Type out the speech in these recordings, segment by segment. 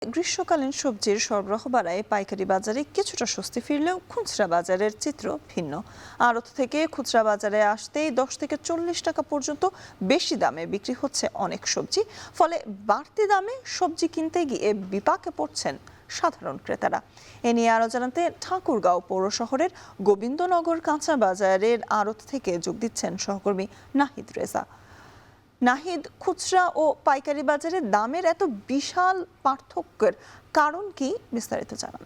গ্রীষ্মকালীন সবজির সরবরাহ বাড়ায় পাইকারি বাজারে কিছুটা স্বস্তি ফিরলেও খুচরা বাজারের চিত্র ভিন্ন। আড়ত থেকে খুচরা বাজারে আসতেই 10 থেকে 40 টাকা পর্যন্ত বেশি দামে বিক্রি হচ্ছে অনেক সবজি। ফলে বাড়তি দামে সবজি কিনতে গিয়ে বিপাকে পড়ছেন সাধারণ ক্রেতারা। এ নিয়ে আরো জানাতে ঠাকুরগাঁও পৌর শহরের গোবিন্দনগর কাঁচা বাজারের আড়ত থেকে যোগ দিচ্ছেন সহকর্মী নাহিদ রেজা। নাহিদ, খুচরা ও পাইকারি বাজারে দামের এত বিশাল পার্থক্যের কারণ কি, বিস্তারিত জানান।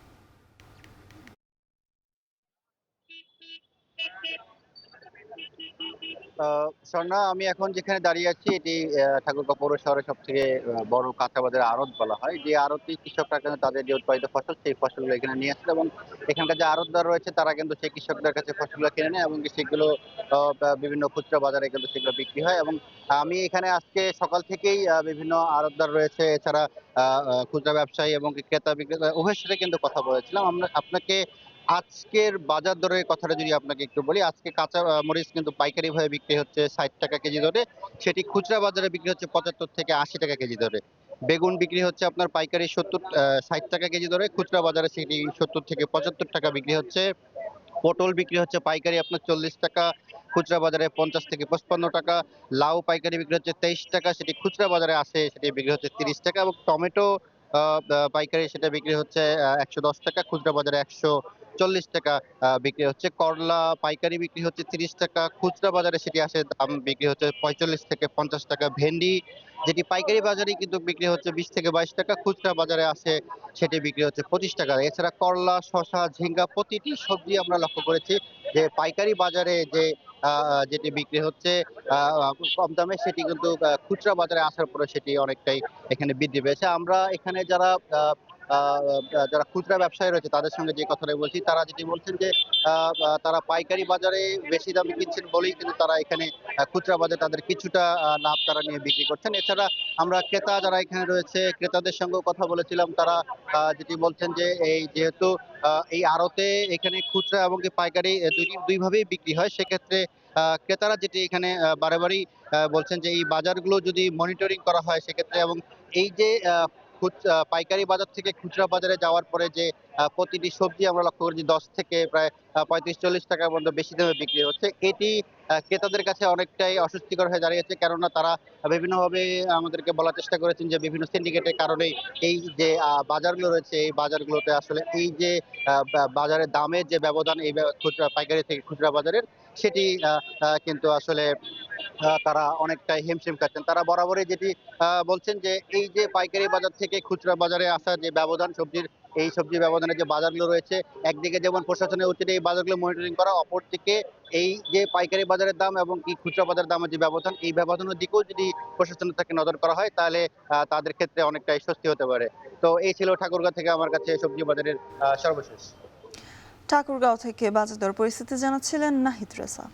স্বর্ণা, আমি এখন যেখানে দাঁড়িয়ে আছি এটি ঠাকুরগাঁও পৌর শহরের সবথেকে বড় কাঁচা বাজারের আড়ত বলা হয়। যে আড়তে কৃষকরা কিন্তু তাদের যে উৎপাদিত ফসল সেই ফসলগুলো এখানে নিয়ে আসে এবং এখানকার যে আড়তদার রয়েছে তারা কিন্তু সেই কৃষকদের কাছে ফসলগুলো কিনে নেয় এবং সেগুলো বিভিন্ন খুচরা বাজারে কিন্তু সেগুলো বিক্রি হয়। এবং আমি এখানে আজকে সকাল থেকেই বিভিন্ন আড়তদার রয়েছে, এছাড়া খুচরা ব্যবসায়ী এবং ক্রেতা বিক্রেতা উভয়ের সাথে কিন্তু কথা বলেছিলাম। আমরা আপনাকে আজকের বাজার দরের কথাটা যদি আপনাকে একটু বলি, আজকে কাঁচা মরিচ কিন্তু পাইকারি ভাবে বিক্রি হচ্ছে ৬০ টাকা কেজি দরে। সেটি খুচরা বাজারে বিক্রি হচ্ছে ৭৫ থেকে ৮০ টাকা কেজি দরে। বেগুন বিক্রি হচ্ছে আপনার পাইকারি ৬০ টাকা কেজি দরে, খুচরা বাজারে সেটি ৭০ থেকে ৭৫ টাকা বিক্রি হচ্ছে। পটল বিক্রি হচ্ছে পাইকারি আপনার ৪০ টাকা, খুচরা বাজারে ৫০ থেকে ৫৫ টাকা। লাউ পাইকারি বিক্রি হচ্ছে ২৩ টাকা, সেটি খুচরা বাজারে আসে সেটি বিক্রি হচ্ছে ৩০ টাকা। এবং টমেটো আ আ পাইকারি সেটা বিক্রি হচ্ছে ১১০ টাকা, খুচরা বাজারে ১৪০ টাকা বিক্রি হচ্ছে। করলা পাইকারি বিক্রি হচ্ছে ৩০ টাকা, খুচরা বাজারে সেটি আসে দাম বিক্রি হচ্ছে ৪৫ থেকে ৫০ টাকা। ভেন্ডি যেটি পাইকারি বাজারে কিন্তু বিক্রি হচ্ছে ২০ থেকে ২২ টাকা, খুচরা বাজারে আসে সেটি বিক্রি হচ্ছে ২৫ টাকা। এছাড়া করলা, শসা, ঝিঙ্গা প্রতিটি সবজি আমরা লক্ষ্য করেছি যে পাইকারি বাজারে যে যেটি বিক্রি হচ্ছে আ আ কম দামে, সেটি কিন্তু খুচরা বাজারে আসার পরে সেটি অনেকটাই এখানে বৃদ্ধি পেয়েছে। আমরা এখানে আ আ যারা খুচরা ব্যবসায়ী রয়েছে তাদের সঙ্গে যে কথাটা বলছি, তারা যেটি বলছেন যে আ আ তারা পাইকারি বাজারে বেশি দামে কিনছেন বলেই কিন্তু তারা এখানে খুচরা বাজারে তাদের কিছুটা লাভ তারা নিয়ে বিক্রি করছেন। এছাড়া আমরা ক্রেতা যারা এখানে রয়েছে ক্রেতাদের সঙ্গেও কথা বলেছিলাম। তারা যেটি বলছেন যে এই যেহেতু এই আড়তে এখানে খুচরা এবং কি পাইকারি দুই ভাবেই বিক্রি হয়, সেক্ষেত্রে ক্রেতারা যেটি এখানে বারে-বারেই বলছেন যে এই বাজারগুলো যদি মনিটরিং করা হয় সেক্ষেত্রে, এবং এই যে পাইকারি বাজার থেকে খুচরা বাজারে যাওয়ার পরে যে প্রতিটি সবজি আমরা লক্ষ্য করেছি ১০ থেকে প্রায় ৩৫-৪০ টাকা পর্যন্ত বেশি দামে বিক্রি হচ্ছে। এটি ক্রেতাদের কাছে অনেকটাই অস্বস্তিকর হয়ে দাঁড়িয়েছে। কেননা তারা বিভিন্নভাবে আমাদেরকে বলার চেষ্টা করেছেন যে বিভিন্ন সিন্ডিকেটের কারণেই এই যে বাজারগুলো রয়েছে এই বাজারগুলোতে আসলে এই যে বাজারের দামের যে ব্যবধান এই খুচরা পাইকারি থেকে খুচরা বাজারের, সেটি আ আ কিন্তু আসলে তারা অনেকটাই হিমশিম খাচ্ছেন। তারা বরাবরই যেটি বলছেন যে এই যে পাইকারি বাজার থেকে খুচরা বাজারে আসা যে ব্যবধান সবজির, এই সবজি ব্যবধানের যে বাজারগুলো রয়েছে, একদিকে যেমন প্রশাসনের উচিত এই বাজারগুলো মনিটরিং করা, অপরদিকে এই যে পাইকারি বাজারের দাম এবং কি খুচরা বাজারের দামের যে ব্যবধান, এই ব্যবধানের দিকেও যদি প্রশাসনের থেকে নজর করা হয় তাহলে তাদের ক্ষেত্রে অনেকটাই স্বস্তি হতে পারে। তো এই ছিল ঠাকুরগাঁও থেকে আমার কাছে সবজি বাজারের সর্বশেষ। ঠাকুরগাঁও থেকে বাজার দর পরিস্থিতি জানাচ্ছিলেন নাহিদ রেজা।